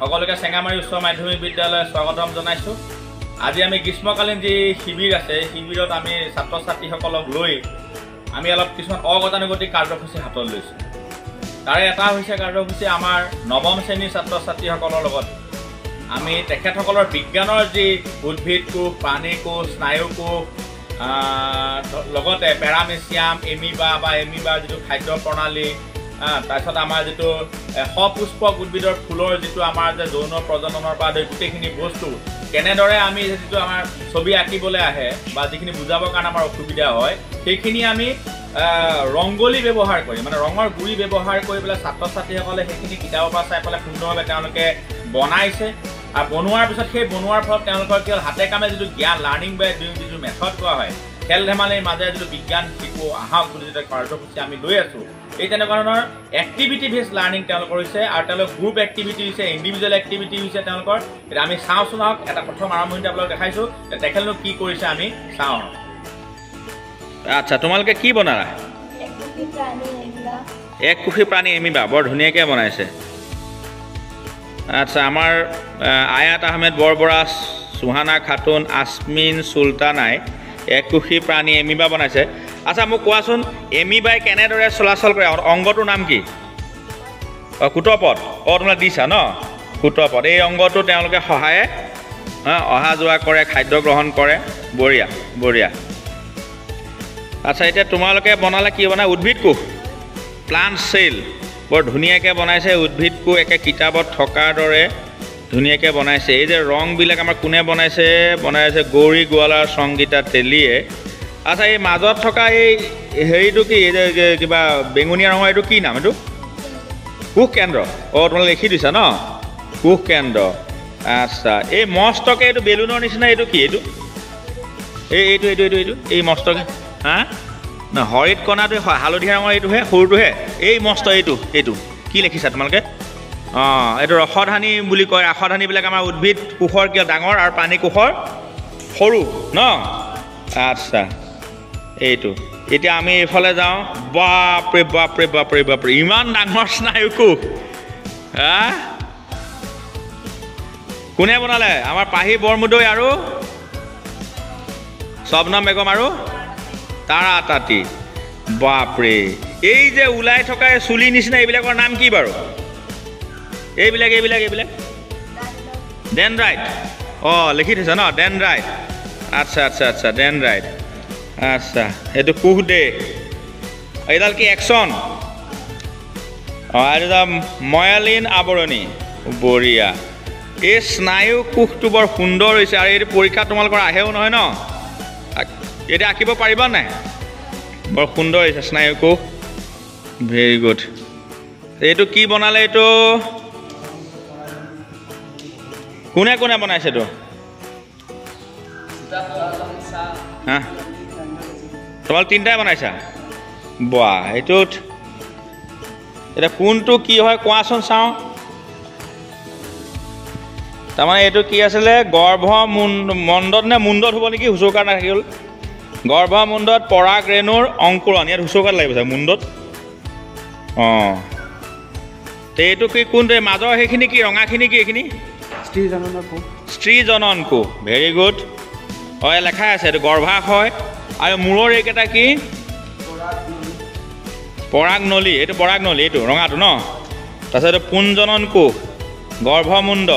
সকলোকে চেঙামাৰী উচ্চ মাধ্যমিক বিদ্যালয় স্বাগতম জনাইছোঁ। আজি আমি গ্ৰীষ্মকালীন যি শিবিৰ আছে শিবিৰত আমি ছাত্ৰ ছাত্ৰীসকলক লৈ আমি অলপ কিছুমান অগতানুগতিক কাৰ্যসূচী হাতত লৈছোঁ। তাৰে এটা হৈছে কাৰ্যসূচী আমাৰ নৱম শ্ৰেণীৰ ছাত্ৰ ছাত্ৰীসকলৰ লগত আমি তেখেতসকলৰ বিজ্ঞানৰ যি উদ্ভিদ কোষ, প্ৰাণী কোষ, স্নায়ু কোষ, লগতে পেৰামেচিয়াম, এমিবাৰ যিটো খাদ্য প্ৰণালী, তাৰপিছত আমাৰ যিটো সপুষ্পক উদ্ভিদৰ ফুলৰ যিটো আমাৰ যে যৌন প্ৰজননৰ পৰা ধৰি গোটেইখিনি বস্তু কেনেদৰে আমি যিটো আমাৰ ছবি আঁকিবলৈ আহে বা যিখিনি বুজাবৰ কাৰণে আমাৰ অসুবিধা হয় সেইখিনি আমি ৰংগলী ব্যৱহাৰ কৰি মানে ৰঙৰ গুৰি ব্যৱহাৰ কৰি পেলাই ছাত্ৰ ছাত্ৰীসকলে সেইখিনি কিতাপৰ পৰা চাই পেলাই সুন্দৰভাৱে তেওঁলোকে বনাইছে। আৰু বনোৱাৰ পিছত সেই বনোৱাৰ ফলত তেওঁলোকৰ কি হ'ল হাতে কামে যিটো জ্ঞান লাৰ্ণিং বাই ডুইং যিটো মেথড কোৱা হয় খেল ধেমালিৰ মাজেৰে যিটো বিজ্ঞান শিকো আহক বুলি যিটো কাৰ্যসূচী আমি লৈ আছোঁ এই তেনেকুৱা ধৰণৰ এক্টিভিটি বেছ লাৰ্ণিং তেওঁলোকৰ হৈছে আৰু তেওঁলোকৰ গ্ৰুপ এক্টিভিটি হৈছে, ইণ্ডিভিজুৱেল এক্টিভিটি হৈছে তেওঁলোকৰ। এতিয়া আমি চাওঁচোন আহক এটা প্ৰথম আৰম্ভণিতে আপোনালোক দেখাইছোঁ তেখেতলোক কি কৰিছে আমি চাওঁ। আচ্ছা, তোমালোকে কি বনালা? এককোষী প্ৰাণী এমিবা বৰ ধুনীয়াকৈ বনাইছে। আচ্ছা, আমাৰ আয়াত আহমেদ বৰবৰা, সুহানা খাতুন, আসমিন চুলতানাই এককোষী প্ৰাণী এমিবা বনাইছে। আচ্ছা, মোক কোৱাচোন এমিবাই কেনেদৰে চলাচল কৰে? অংগটোৰ নাম কি? কুটপথ। তোমালোকে দিছা ন কুটপথ। এই অংগটো তেওঁলোকে সহায়ে অহা যোৱা কৰে, খাদ্য গ্ৰহণ কৰে। বঢ়িয়া বঢ়িয়া। আচ্ছা, এতিয়া তোমালোকে বনালে কি বনাই? উদ্ভিদ কোষ, প্লান্ট চেল বৰ ধুনীয়াকৈ বনাইছে। উদ্ভিদ কোষ একে কিতাপত থকাৰ দৰে ধুনীয়াকৈ বনাইছে। এই যে ৰংবিলাক আমাৰ কোনে বনাইছে গৌৰী গোৱালাৰ সংগীতা তেলীয়ে। আচ্ছা, এই মাজত থকা এই হেৰিটো কি? এই যে কিবা বেঙুনীয়া ৰঙৰ এইটো কি নাম? এইটো কোষ কেন্দ্ৰ। তোমালোকে লিখি দিছা ন কোষ কেন্দ্ৰ। আচ্ছা, এই মস্তকে এইটো বেলুনৰ নিচিনা এইটো কি? এইটো এই মস্তকে হৰিত কণাটো হালধীয়া ৰঙৰ এইটোহে সৰুটোহে। এই মস্ত এইটো কি লিখিছা তোমালোকে? এইটো ৰসধানী বুলি কয়। ৰাসধানীবিলাক আমাৰ উদ্ভিদ কোষৰ কিয় ডাঙৰ আৰু প্ৰাণী কোষৰ সৰু ন? আচ্ছা, এইটো এতিয়া আমি এইফালে যাওঁ। বাপৰে বাপৰে বাপৰে বাপৰে, ইমান ডাঙৰ স্নায়ু কোষ! কোনে বনালে? আমাৰ পাহি বৰমুদৈ আৰু শবনম বেগম আৰু তাৰা তাঁতী। বাপৰে, এই যে ওলাই থকা চুলি নিচিনা এইবিলাকৰ নাম কি বাৰু? এইবিলাক ডেনড্ৰাইট। লিখি থৈছা ন ডেনড্ৰাইট। আচ্ছা ডেনড্ৰাইট। আচ্ছা, এইটো কোষ দে। এইডাল কি একচন? এইটো ময়ালিন আৱৰণী। বঢ়িয়া। এই স্নায়ু কোষটো বৰ সুন্দৰ হৈছে আৰু এইটো পৰীক্ষা তোমালোকৰ আহেও নহয় ন? এতিয়া আঁকিব পাৰিবা নাই? বৰ সুন্দৰ হৈছে স্নায়ু কোষ। Very good. এইটো কি বনালে? এইটো কোনে বনাইছে? এইটো তোমালোক তিনিটাই বনাইছা? বাহ, এইটোত এতিয়া কোনটো কি হয় কোৱাচোন চাওঁ। তাৰমানে এইটো কি আছিলে? গৰ্ভমুণ্ডত নে মুণ্ডত হ'ব নেকি? হুঁচৌকাৰ নাথাকি গ'ল। গৰ্ভমুণ্ডত পৰাগ ৰেণুৰ অংকুৰণ। ইয়াত হুঁচৌকাত লাগিব চাগে মুণ্ডত। এইটো কি কোনটো? মাজৰ সেইখিনি কি ৰঙাখিনি কি? এইখিনি স্ত্ৰী জনন কোষ। Very good. লেখাই আছে এইটো গৰ্ভাশয়। আৰু মূৰৰ এইকেইটা কি? পৰাগ নলী। এইটো পৰাগ নলী, এইটো ৰঙাটো ন? তাৰপিছত এইটো পুঞ্জনন কোষ, গৰ্ভমুণ্ড,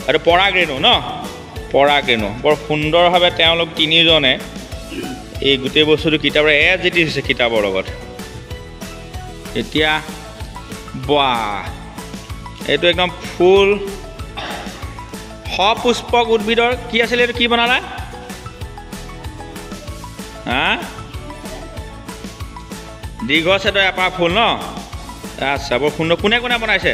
এইটো পৰাগ ৰেণু ন? পৰাগ ৰেণু। বৰ সুন্দৰভাৱে তেওঁলোক তিনিজনে এই গোটেই বস্তুটো কিতাপৰ জিতি হৈছে কিতাপৰ লগত। এতিয়া বাহ, এইটো একদম ফুল সপুষ্পক উদ্ভিদৰ কি আছিলে? এইটো কি বনালা? দীৰ্ঘ ছেদৰ এপাহ ফুল ন? আচ্ছা, বৰ সুন্দৰ। কোনে বনাইছে?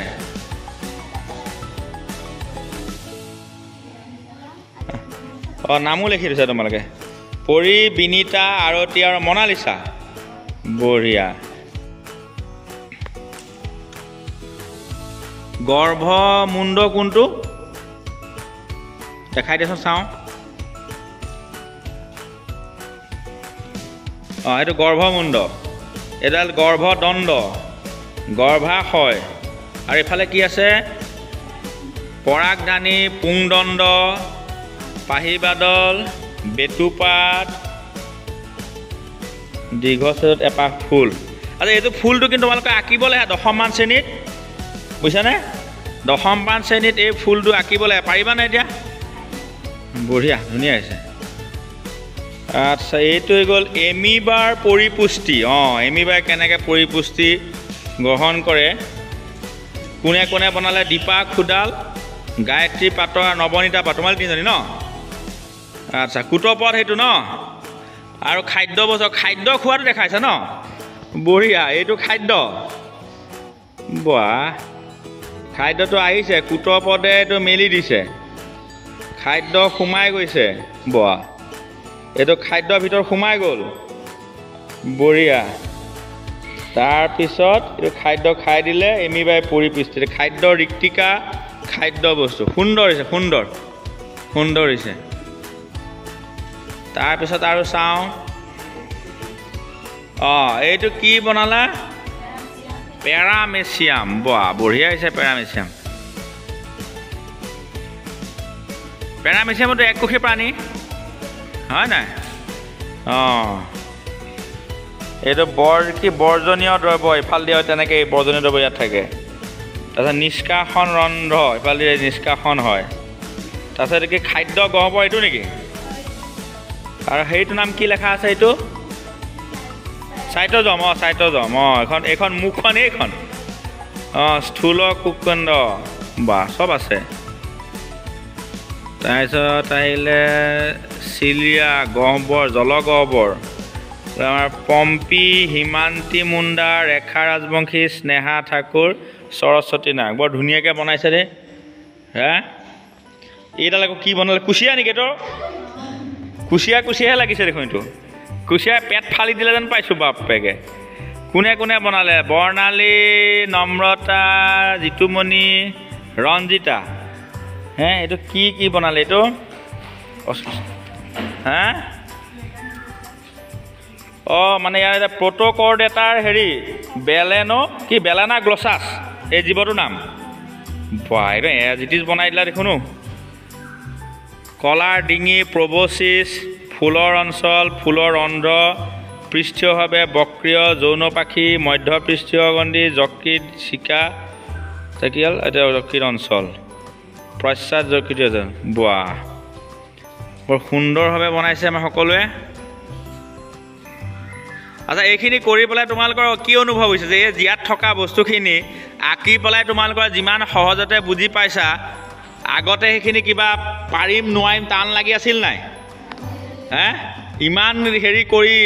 নামো লিখি দিছা তোমালোকে? পৰি, বিনীতা, আৰতী আৰু মনালিছা। বঢ়িয়া। গৰ্ভমুণ্ড কোনটো দেখাই দিয়াচোন চাওঁ। এইটো গৰ্ভমুণ্ড। এডাল গৰ্ভদণ্ড, গৰ্ভাশয় আৰু এফালে কি আছে? পৰাগধানী, পুংদণ্ড, পাহিবাদল, বেটুপাত, দীৰ্ঘচ্ছেদত এপাহ ফুল। আচ্ছা, এইটো ফুলটো কিন্তু তোমালোকে আঁকিবলৈ দশমমান শ্ৰেণীত, বুজিছানে? দশমমান শ্ৰেণীত এই ফুলটো আঁকিবলৈ পাৰিবানে এতিয়া? বঢ়িয়া, ধুনীয়া হৈছে। আচ্ছা, এইটো হৈ গ'ল এমিবাৰ পৰিপুষ্টি। এমিবাই কেনেকৈ পৰিপুষ্টি গ্ৰহণ কৰে, কোনে কোনে বনালে? দীপা খুদাল, গায়ত্ৰী পাত্ৰ আৰু নৱনীতা পাত্ৰ, তোমালোক তিনিজনী ন? আচ্ছা, কুটপথ সেইটো ন? আৰু খাদ্য বস্তু, খাদ্য খোৱাটো দেখাইছে ন? বঢ়িয়া, এইটো খাদ্য। বাহ, খাদ্যটো আহিছে, কুটপদে এইটো মেলি দিছে, খাদ্য সোমাই গৈছে। বাহ, এইটো খাদ্যৰ ভিতৰত সোমাই গ'ল, বঢ়িয়া। তাৰপিছত এইটো খাদ্য খাই দিলে এমিবাই পৰিপুষ্টি, খাদ্য ঋক্তিকা, খাদ্য বস্তু। সুন্দৰ হৈছে, সুন্দৰ সুন্দৰ হৈছে। তাৰপিছত আৰু চাওঁ, এইটো কি বনালা? পেৰামেচিয়াম। বাহ, বঢ়িয়া হৈছে পেৰামেচিয়াম। পেৰামেচিয়ামতো এককোষী প্ৰাণী হয় নাই? এইটো বৰ্জনীয় দ্ৰব্য, ইফাল দিয়ে তেনেকৈ বৰ্জনীয় দ্ৰব্য ইয়াত থাকে। তাৰপিছত নিষ্কাশন ৰন্ধ্ৰ, ইফাল দিয়ে নিষ্কাশন হয়। তাৰপিছত কি খাদ্য গহ্বৰ, এইটো নেকি? আৰু সেইটো নাম কি লেখা আছে? এইটো চাইটজম। চাইটজম। এইখন মুখখন, এইখন স্থূল কুকুণ্ড। বা, চব আছে। তাৰপিছত আহিলে চিলিয়া, গহ্বৰ, জলগহ্বৰ। আমাৰ পম্পী, হিমান্তী মুণ্ডা, ৰেখা ৰাজবংশী, স্নেহা ঠাকুৰ, সৰস্বতী নায়ক। বৰ ধুনীয়াকৈ বনাইছে দেই। এইডাল আকৌ কি বনালে? কুচিয়া নেকি? এইটো কুচিয়াহে লাগিছে দেখোন। এইটো কুচিয়াই পেট ফালি দিলে যেন পাইছোঁ বাপেকে। কোনে কোনে বনালে? বৰ্ণালী, নম্ৰতা, জিতুমণি, ৰঞ্জিতা। এইটো কি কি বনালে? এইটো মানে ইয়াৰ এতিয়া প্ৰট'কৰ্ডেটাৰ হেৰি বেলেনো কি, বেলেনা গ্লছাছ এই জীৱটোৰ নাম। বাহ, এইটো এজিটিছ বনাই দিলা দেখোন। কলাৰ ডিঙি, প্ৰবচিছ, ফুলৰ অঞ্চল, ফুলৰ ৰন্ধ্ৰ, পৃষ্ঠীয়ভাৱে বক্ৰীয়, যৌনপাখী, মধ্যপৃষ্ঠীয় গণ্ডি, যকৃত, চিকা, কি হ'ল এতিয়া যকৃত অঞ্চল, প্ৰস্যাত যকৃত। বাহ, বৰ সুন্দৰভাৱে বনাইছে আমাৰ সকলোৱে। আচ্ছা, এইখিনি কৰি পেলাই তোমালোকৰ কি অনুভৱ হৈছে যে এই ইয়াত থকা বস্তুখিনি আঁকি পেলাই তোমালোকৰ যিমান সহজতে বুজি পাইছা, আগতে সেইখিনি কিবা পাৰিম নোৱাৰিম টান লাগি আছিল নাই? ইমান হেৰি কৰি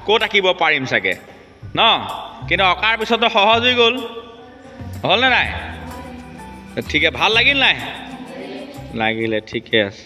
ক'ত আঁকিব পাৰিম চাগে ন? কিন্তু অঁকাৰ পিছতো সহজ হৈ গ'ল, হ'লনে নাই? ঠিকে, ভাল লাগিল নাই? লাগিলে, ঠিকে আছে।